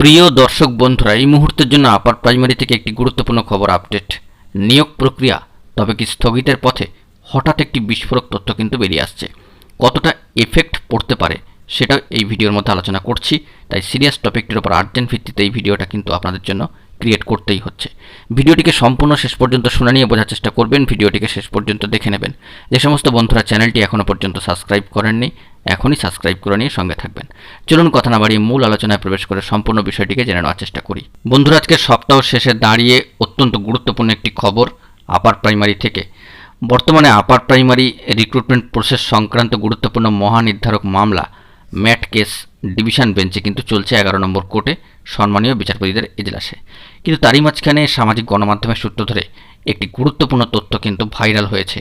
প্রিয় দর্শক বন্ধুরা, এই মুহূর্তের জন্য আপার প্রাইমারি থেকে একটি গুরুত্বপূর্ণ খবর আপডেট। নিয়োগ প্রক্রিয়া তবে কি স্থগিতের পথে? হঠাৎ একটি বিস্ফোরক তথ্য কিন্তু বেরিয়ে আসছে। কতটা এফেক্ট পড়তে পারে সেটা এই ভিডিওর মধ্যে আলোচনা করছি। তাই সিরিয়াস টপিকটির উপর আর্জেন্ট ভিত্তিতে এই ভিডিওটা কিন্তু আপনাদের জন্য ক্রিয়েট করতেই হচ্ছে। ভিডিওটিকে সম্পূর্ণ শেষ পর্যন্ত শুনে নিয়ে বোঝার চেষ্টা করবেন, ভিডিওটিকে শেষ পর্যন্ত দেখে নেবেন। যে সমস্ত বন্ধুরা চ্যানেলটি এখনও পর্যন্ত সাবস্ক্রাইব করেননি, এখনই সাবস্ক্রাইব করে নিয়ে সঙ্গে থাকবেন। চলুন কথা না বাড়িয়ে মূল আলোচনায় প্রবেশ করে সম্পূর্ণ বিষয়টিকে জেনে নেওয়ার চেষ্টা করি। বন্ধুরা, আজকে সপ্তাহ শেষে দাঁড়িয়ে অত্যন্ত গুরুত্বপূর্ণ একটি খবর আপার প্রাইমারি থেকে। বর্তমানে আপার প্রাইমারি রিক্রুটমেন্ট প্রসেস সংক্রান্ত গুরুত্বপূর্ণ মহানির্ধারক মামলা ম্যাট কেস ডিভিশন বেঞ্চে কিন্তু চলছে 11 নম্বর কোর্টে সম্মানীয় বিচারপতিদের এজলাসে। কিন্তু তারই মাঝখানে সামাজিক গণমাধ্যমের সূত্র ধরে একটি গুরুত্বপূর্ণ তথ্য কিন্তু ভাইরাল হয়েছে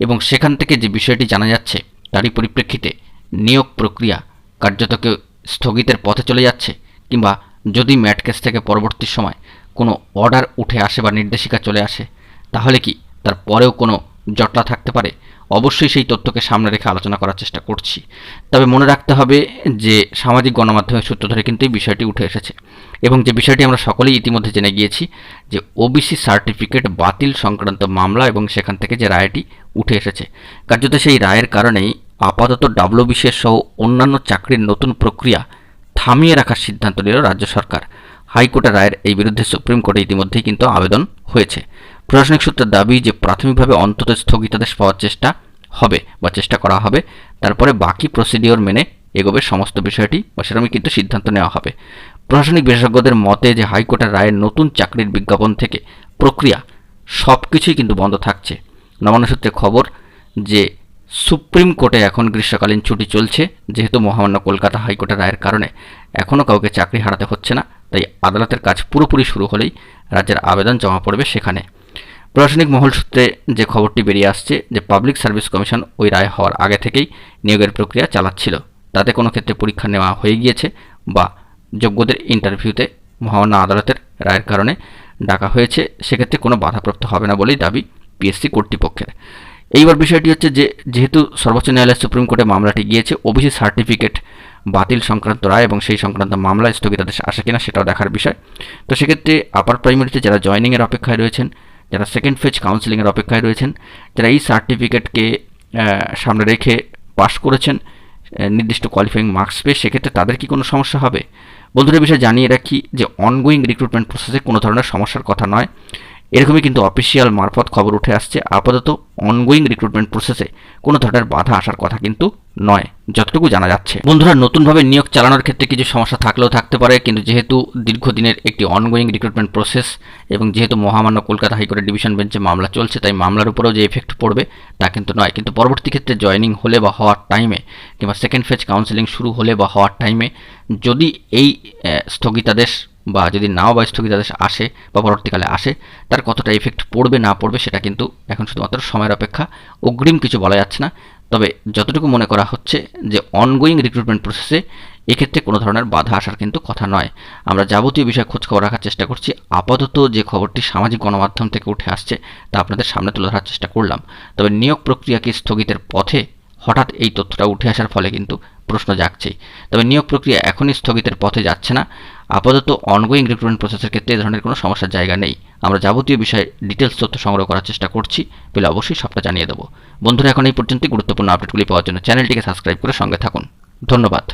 এবং সেখান থেকে যে বিষয়টি জানা যাচ্ছে তারই পরিপ্রেক্ষিতে নিয়োগ প্রক্রিয়া কার্যত কেউ স্থগিতের পথে চলে যাচ্ছে, কিংবা যদি ম্যাট কেস থেকে পরবর্তী সময় কোনো অর্ডার উঠে আসে বা নির্দেশিকা চলে আসে, তাহলে কি তার পরেও কোনো জটলা থাকতে পারে। অবশ্যই সেই তথ্যকে সামনে রেখে আলোচনা করার চেষ্টা করছি। তবে মনে রাখতে হবে যে সামাজিক গণমাধ্যমের সূত্র ধরে কিন্তু এই বিষয়টি উঠে এসেছে এবং যে বিষয়টি আমরা সকলেই ইতিমধ্যে জেনে গিয়েছি যে ওবিসি সার্টিফিকেট বাতিল সংক্রান্ত মামলা এবং সেখান থেকে যে রায়টি উঠে এসেছে, কার্যত সেই রায়ের কারণেই আপাতত WBCS সহ অন্যান্য চাকরির নতুন প্রক্রিয়া থামিয়ে রাখার সিদ্ধান্ত নিল রাজ্য সরকার। হাইকোর্টের রায়ের এই বিরুদ্ধে সুপ্রিম কোর্টে ইতিমধ্যেই কিন্তু আবেদন হয়েছে। প্রশাসনিক সূত্রের দাবি যে প্রাথমিকভাবে অন্তত স্থগিতাদেশ পাওয়ার চেষ্টা হবে বা চেষ্টা করা হবে, তারপরে বাকি প্রসিডিওর মেনে এগোবে সমস্ত বিষয়টি বা সেরকমই কিন্তু সিদ্ধান্ত নেওয়া হবে। প্রশাসনিক বিশেষজ্ঞদের মতে যে হাইকোর্টের রায়ের নতুন চাকরির বিজ্ঞাপন থেকে প্রক্রিয়া সব কিছুই কিন্তু বন্ধ থাকছে। নবান্ন সূত্রে খবর যে সুপ্রিম কোর্টে এখন গ্রীষ্মকালীন ছুটি চলছে, যেহেতু মহামান্য কলকাতা হাইকোর্টের রায়ের কারণে এখনও কাউকে চাকরি হারাতে হচ্ছে না, তাই আদালতের কাজ পুরোপুরি শুরু হলেই রাজ্যের আবেদন জমা পড়বে সেখানে। প্রশাসনিক মহল সূত্রে যে খবরটি বেরিয়ে আসছে যে পাবলিক সার্ভিস কমিশন ওই রায় হওয়ার আগে থেকেই নিয়োগের প্রক্রিয়া চালাচ্ছিল। তাতে কোনো ক্ষেত্রে পরীক্ষা নেওয়া হয়ে গিয়েছে বা যোগ্যদের ইন্টারভিউতে মহামান্য আদালতের রায়ের কারণে ডাকা হয়েছে, সেক্ষেত্রে কোনো বাধাপ্রাপ্ত হবে না বলেই দাবি পিএসসি কর্তৃপক্ষের। এইবার বিষয়টি হচ্ছে যে যেহেতু সর্বোচ্চ ন্যায়ালয়ের সুপ্রিম কোর্টে মামলাটি গিয়েছে, ওবিসি সার্টিফিকেট বাতিল সংক্রান্ত রায় এবং সেই সংক্রান্ত মামলায় স্থগিতাদেশ আসে কিনা সেটাও দেখার বিষয়। তো সেক্ষেত্রে আপার প্রাইমারিতে যারা জয়েনিংয়ের অপেক্ষায় রয়েছেন, যারা সেকেন্ড ফেজ কাউন্সেলিংয়ের অপেক্ষায় রয়েছেন, যারা এই সার্টিফিকেটকে সামনে রেখে পাশ করেছেন নির্দিষ্ট কোয়ালিফাইং মার্কস পেয়ে, সেক্ষেত্রে তাদের কি কোনো সমস্যা হবে? বন্ধুদের বিষয়ে জানিয়ে রাখি যে অনগোয়িং রিক্রুটমেন্ট প্রসেসে কোনো ধরনের সমস্যার কথা নয়, এরকমই কিন্তু অফিসিয়াল মারফত খবর উঠে আসছে। আপাতত অনগোয়িং রিক্রুটমেন্ট প্রসেসে কোনো ধরনের বাধা আসার কথা কিন্তু নয়, যতটুকু জানা যাচ্ছে। বন্ধুরা, নতুনভাবে নিয়োগ চালানোর ক্ষেত্রে কিছু সমস্যা থাকলেও থাকতে পারে, কিন্তু যেহেতু দীর্ঘদিনের একটি অনগোয়িং রিক্রুটমেন্ট প্রসেস এবং যেহেতু মহামান্য কলকাতা হাইকোর্টের ডিভিশন বেঞ্চে মামলা চলছে, তাই মামলার উপরেও যে এফেক্ট পড়বে তা কিন্তু নয়। কিন্তু পরবর্তী ক্ষেত্রে জয়েনিং হলে বা হওয়ার টাইমে, কিংবা সেকেন্ড ফেজ কাউন্সেলিং শুরু হলে বা হওয়ার টাইমে যদি এই স্থগিতাদেশ বা যদি নাও বা স্থগিতাদেশ আসে বা পরবর্তীকালে আসে, তার কতটা এফেক্ট পড়বে না পড়বে সেটা কিন্তু এখন শুধুমাত্র সময়ের অপেক্ষা, অগ্রিম কিছু বলা যাচ্ছে না। তবে যতটুকু মনে করা হচ্ছে যে অনগোয়িং রিক্রুটমেন্ট প্রসেসে এক্ষেত্রে কোনো ধরনের বাধা আসার কিন্তু কথা নয়। আমরা যাবতীয় বিষয়ে খোঁজখবর রাখার চেষ্টা করছি। আপাতত যে খবরটি সামাজিক গণমাধ্যম থেকে উঠে আসছে তা আপনাদের সামনে তুলে ধরার চেষ্টা করলাম। তবে নিয়োগ প্রক্রিয়াকে স্থগিতের পথে হঠাৎ এই তথ্যটা উঠে আসার ফলে কিন্তু প্রশ্ন জাগছেই। তবে নিয়োগ প্রক্রিয়া এখনই স্থগিতের পথে যাচ্ছে না। আপাতত অনগোয়িং রিক্রুটমেন্ট প্রসেসের ক্ষেত্রে এই ধরনের কোনো সমস্যার জায়গা নেই। আমরা যাবতীয় বিষয়ে ডিটেলস তথ্য সংগ্রহ করার চেষ্টা করছি, পেলে অবশ্যই সবটা জানিয়ে দেবো। বন্ধুরা, এখন এই পর্যন্ত গুরুত্বপূর্ণ আপডেটগুলি পাওয়ার জন্য চ্যানেলটিকে সাবস্ক্রাইব করে সঙ্গে থাকুন। ধন্যবাদ।